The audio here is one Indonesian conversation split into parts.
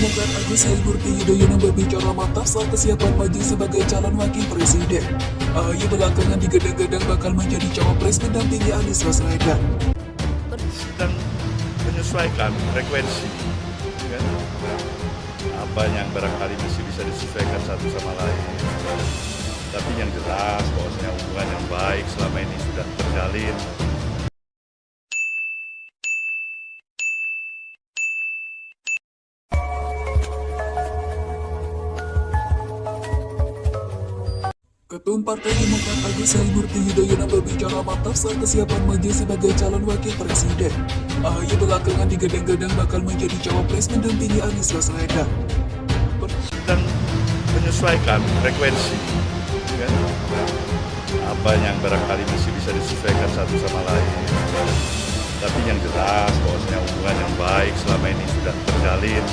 Demokrat Agus Harimurti Yudhoyono berbicara mantap soal kesiapan maju sebagai calon wakil presiden. AHY belakangan digadang-gadang bakal menjadi cawapres mendampingi Anies Baswedan. Sedang menyesuaikan frekuensi, kan? Apa yang barangkali masih bisa disesuaikan satu sama lain. Tapi yang jelas bahwasanya hubungan yang baik selama ini sudah terjalin. Ketum Partai Demokrat Agus Harimurti Yudhoyono berbicara mantap soal kesiapan maju sebagai calon wakil presiden. AHY belakangan digadang-gadang bakal menjadi cawapres mendampingi Anies Baswedan. Sedang menyesuaikan frekuensi, kan? Apa yang barangkali masih bisa disesuaikan satu sama lain. Tapi yang jelas bahwasanya hubungan yang baik selama ini sudah terjalin,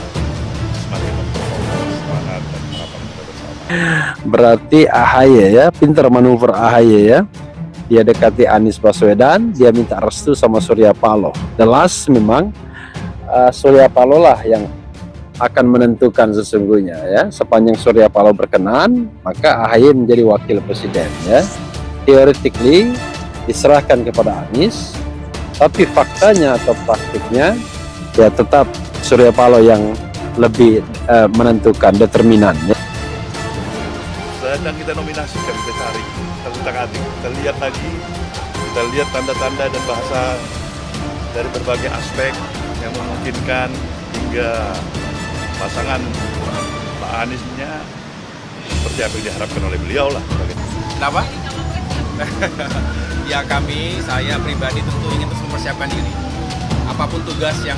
semakin memperkokoh semangat dan harapan kita bersama. Berarti AHY ya, pinter manuver AHY ya. Dia dekati Anies Baswedan, dia minta restu sama Surya Paloh. Jelas memang Surya Paloh lah yang akan menentukan sesungguhnya ya. Sepanjang Surya Paloh berkenan, maka AHY menjadi wakil presiden ya. Theoretically diserahkan kepada Anies, tapi faktanya atau praktiknya ya tetap Surya Paloh yang lebih menentukan, determinan ya. Sedang kita nominasikan, kita cari, kita utak-atik, kita lihat lagi, kita lihat tanda-tanda dan bahasa dari berbagai aspek yang memungkinkan hingga pasangan Pak Aniesnya seperti apa yang diharapkan oleh beliau lah. Kenapa? Ya saya pribadi tentu ingin terus mempersiapkan diri. Apapun tugas yang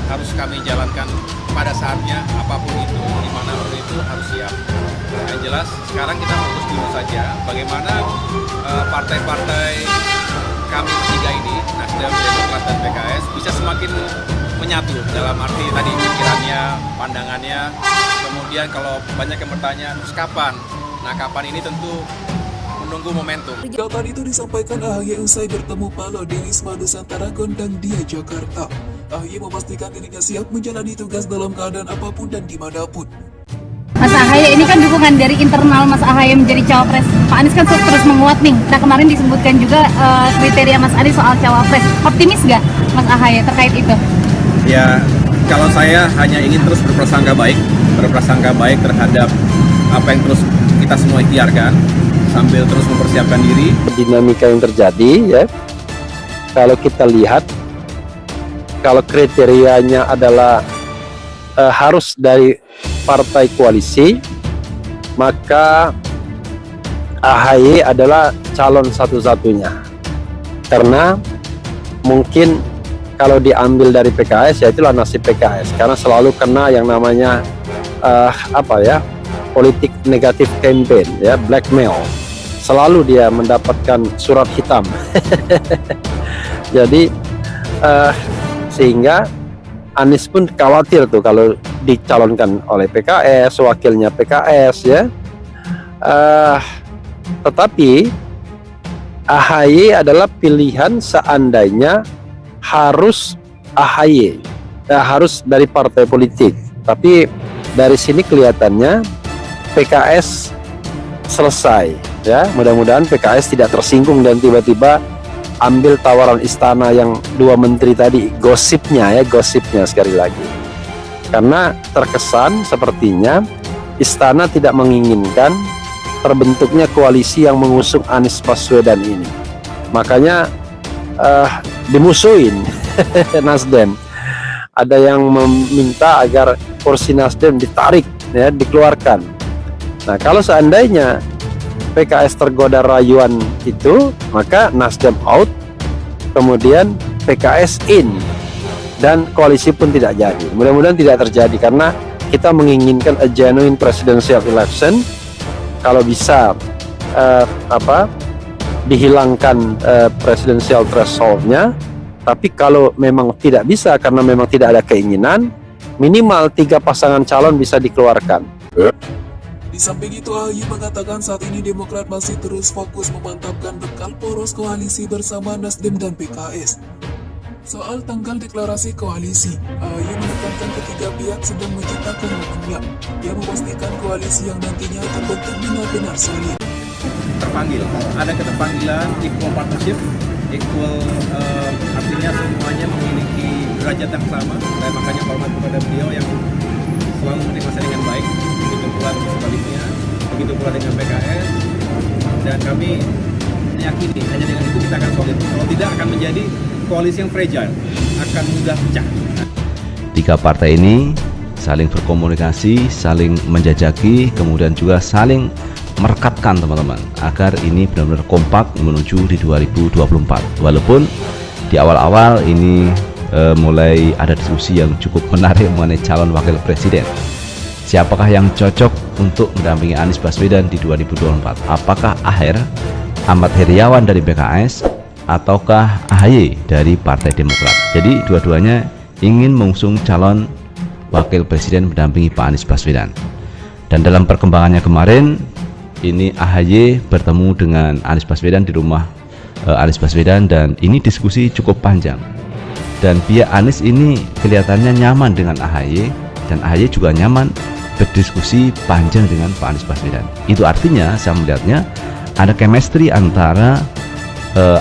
harus kami jalankan pada saatnya, apapun itu, dimanapun itu harus siap. Yang jelas sekarang kita fokus dulu saja bagaimana partai-partai kami tiga ini, Nasdem, Demokrat, dan PKS bisa semakin menyatu dalam arti tadi pikirannya, pandangannya. Kemudian kalau banyak yang bertanya, terus kapan? Nah, kapan ini tentu menunggu momentum. Pernyataan itu disampaikan AHY usai bertemu Paloh di Wisma Nusantara Gondang Dia, Jakarta. AHY memastikan dirinya siap menjalani tugas dalam keadaan apapun dan dimanapun. Mas AHY ini kan dukungan dari internal Mas AHY menjadi cawapres. Pak Anies kan terus menguat nih. Nah kemarin disebutkan juga kriteria Mas Anies soal cawapres. Optimis nggak Mas AHY terkait itu? Ya, kalau saya hanya ingin terus berprasangka baik terhadap apa yang terus kita semua ikhtiarkan, sambil terus mempersiapkan diri. Dinamika yang terjadi ya, kalau kita lihat, kalau kriterianya adalah harus dari partai koalisi, maka AHY adalah calon satu-satunya. Karena mungkin kalau diambil dari PKS, ya itulah nasib PKS, karena selalu kena yang namanya politik negatif campaign ya, blackmail. Selalu dia mendapatkan surat hitam. Jadi sehingga Anies pun khawatir tuh kalau dicalonkan oleh PKS, wakilnya PKS ya. Tetapi AHY adalah pilihan seandainya harus AHY, harus dari partai politik. Tapi dari sini kelihatannya PKS selesai ya. Mudah-mudahan PKS tidak tersinggung dan tiba-tiba ambil tawaran istana yang dua menteri tadi. Gosipnya sekali lagi, karena terkesan sepertinya istana tidak menginginkan terbentuknya koalisi yang mengusung Anies Baswedan ini. Makanya dimusuhin Nasdem. Ada yang meminta agar kursi Nasdem ditarik ya, dikeluarkan. Nah kalau seandainya PKS tergoda rayuan itu, maka Nasdem out, kemudian PKS in, dan koalisi pun tidak jadi. Mudah-mudahan tidak terjadi, karena kita menginginkan a genuine presidential election. Kalau bisa dihilangkan presidential thresholdnya, tapi kalau memang tidak bisa karena memang tidak ada keinginan, minimal 3 pasangan calon bisa dikeluarkan. Di samping itu, AHY mengatakan saat ini Demokrat masih terus fokus memantapkan bekal poros koalisi bersama Nasdem dan PKS. Soal tanggal deklarasi koalisi, AHY menekankan ketiga pihak sedang menciptakan momennya. Dia memastikan koalisi yang nantinya terbentuk benar-benar solid. Terpanggil, ada keterpanggilan equal partnership, equal artinya semuanya memiliki derajat yang sama. Saya makanya hormat kepada beliau yang selalu menerima saya dengan baik. Begitu pula sebaliknya, begitu pula dengan PKS. Dan kami meyakini hanya dengan itu kita akan solid. Kalau tidak akan menjadi koalisi yang fragile, akan mudah pecah. Tiga partai ini saling berkomunikasi, saling menjajaki, kemudian juga saling merekatkan teman-teman agar ini benar-benar kompak menuju di 2024. Walaupun di awal-awal ini mulai ada diskusi yang cukup menarik mengenai calon wakil presiden. Siapakah yang cocok untuk mendampingi Anies Baswedan di 2024? Apakah Ahmad Heriawan dari PKS ataukah AHY dari Partai Demokrat? Jadi dua-duanya ingin mengusung calon wakil presiden mendampingi Pak Anies Baswedan. Dan dalam perkembangannya kemarin ini AHY bertemu dengan Anies Baswedan di rumah Anies Baswedan, dan ini diskusi cukup panjang. Dan pihak Anies ini kelihatannya nyaman dengan AHY, dan AHY juga nyaman berdiskusi panjang dengan Pak Anies Baswedan. Itu artinya saya melihatnya ada chemistry antara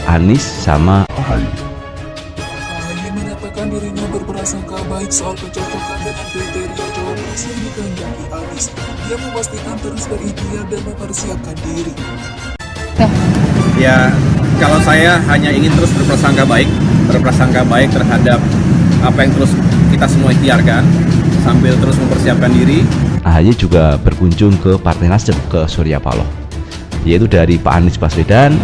Anies sama AHY. AHY menyatakan dirinya berprasangka baik soal kecocokan dengan kriteria cawapres yang dikehendaki Anies. Dia memastikan terus berikhtiar dan mempersiapkan diri. Ya, kalau saya hanya ingin terus berprasangka baik terhadap apa yang terus kita semua ikhtiarkan, sambil terus mempersiapkan diri. AHY juga berkunjung ke Partai Nasdem, ke Surya Paloh, yaitu dari Pak Anies Baswedan.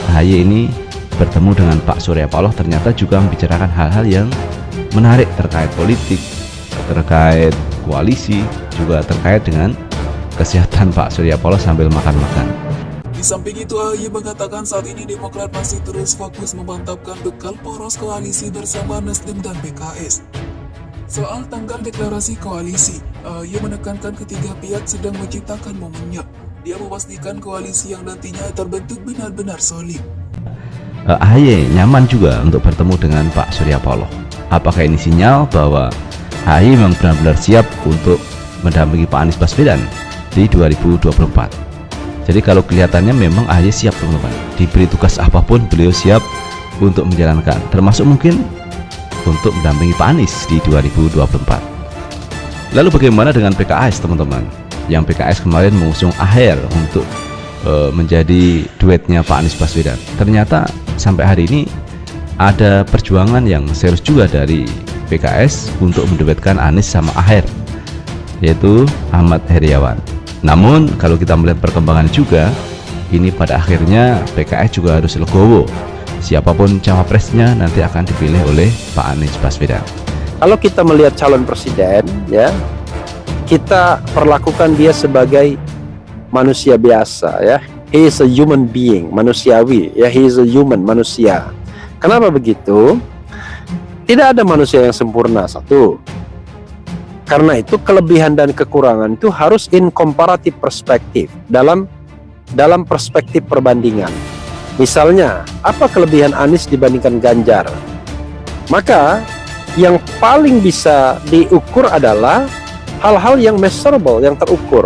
AHY ini bertemu dengan Pak Surya Paloh, ternyata juga membicarakan hal-hal yang menarik terkait politik, terkait koalisi, juga terkait dengan kesehatan Pak Surya Paloh sambil makan-makan. Di samping itu, AHY mengatakan saat ini Demokrat masih terus fokus memantapkan bekal poros koalisi bersama Nasdem dan PKS. Soal tanggal deklarasi koalisi, AHY menekankan ketiga pihak sedang menciptakan momennya. Dia memastikan koalisi yang nantinya terbentuk benar-benar solid. AHY nyaman juga untuk bertemu dengan Pak Surya Paloh. Apakah ini sinyal bahwa AHY memang benar-benar siap untuk mendampingi Pak Anies Baswedan di 2024? Jadi kalau kelihatannya memang AHY siap teman-teman. Diberi tugas apapun beliau siap untuk menjalankan, termasuk mungkin untuk mendampingi Pak Anies di 2024. Lalu bagaimana dengan PKS teman-teman? Yang PKS kemarin mengusung AHR untuk menjadi duetnya Pak Anies Baswedan. Ternyata sampai hari ini ada perjuangan yang serius juga dari PKS untuk menduetkan Anies sama AHR, yaitu Ahmad Heriawan. Namun kalau kita melihat perkembangan juga, ini pada akhirnya PKS juga harus legowo. Siapapun cawapresnya nanti akan dipilih oleh Pak Anies Baswedan. Kalau kita melihat calon presiden, ya, kita perlakukan dia sebagai manusia biasa, ya. He is a human being, manusiawi, ya. He is a human, manusia. Kenapa begitu? Tidak ada manusia yang sempurna, satu. Karena itu kelebihan dan kekurangan itu harus in comparative perspective, dalam perspektif perbandingan. Misalnya, apa kelebihan Anies dibandingkan Ganjar? Maka yang paling bisa diukur adalah hal-hal yang measurable, yang terukur.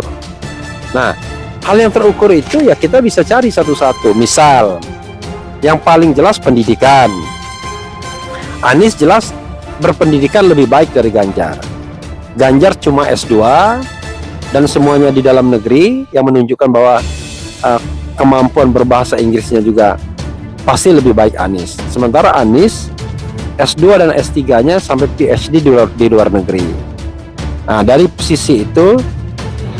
Nah, hal yang terukur itu ya kita bisa cari satu-satu. Misal, yang paling jelas pendidikan. Anies jelas berpendidikan lebih baik dari Ganjar. Ganjar cuma S2 dan semuanya di dalam negeri, yang menunjukkan bahwa kemampuan berbahasa Inggrisnya juga pasti lebih baik Anies. Sementara Anies S2 dan S3-nya sampai PhD di luar negeri. Nah, dari sisi itu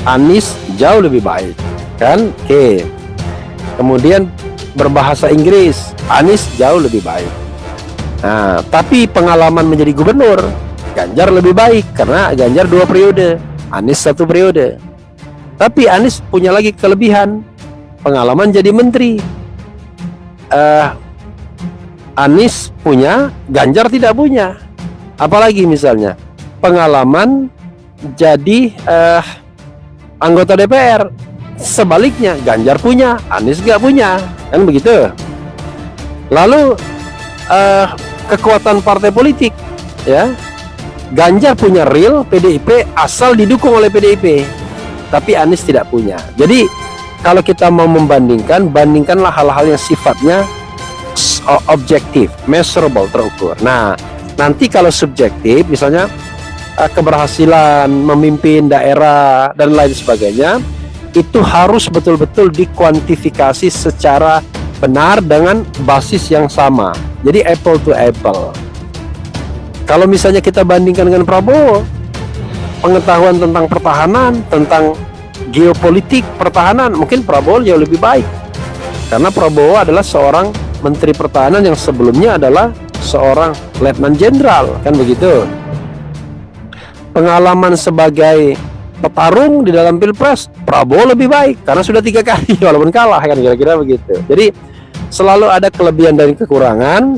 Anies jauh lebih baik, kan? Oke. Kemudian berbahasa Inggris, Anies jauh lebih baik. Nah, tapi pengalaman menjadi gubernur, Ganjar lebih baik karena Ganjar 2 periode, Anies 1 periode. Tapi Anies punya lagi kelebihan, pengalaman jadi menteri. Anies punya, Ganjar tidak punya. Apalagi misalnya pengalaman jadi anggota DPR. Sebaliknya Ganjar punya, Anies nggak punya, kan begitu. Lalu kekuatan partai politik, ya. Ganjar punya real PDIP asal didukung oleh PDIP, tapi Anies tidak punya. Jadi kalau kita mau membandingkan, bandingkanlah hal-hal yang sifatnya objektif, measurable, terukur. Nah, nanti kalau subjektif, misalnya keberhasilan memimpin daerah dan lain sebagainya, itu harus betul-betul dikuantifikasi secara benar dengan basis yang sama. Jadi apple to apple. Kalau misalnya kita bandingkan dengan Prabowo, pengetahuan tentang pertahanan, tentang geopolitik pertahanan, mungkin Prabowo jauh lebih baik. Karena Prabowo adalah seorang Menteri Pertahanan yang sebelumnya adalah seorang Letnan Jenderal, kan begitu. Pengalaman sebagai petarung di dalam Pilpres, Prabowo lebih baik karena sudah 3 kali walaupun kalah, kan kira-kira begitu. Jadi selalu ada kelebihan dan kekurangan.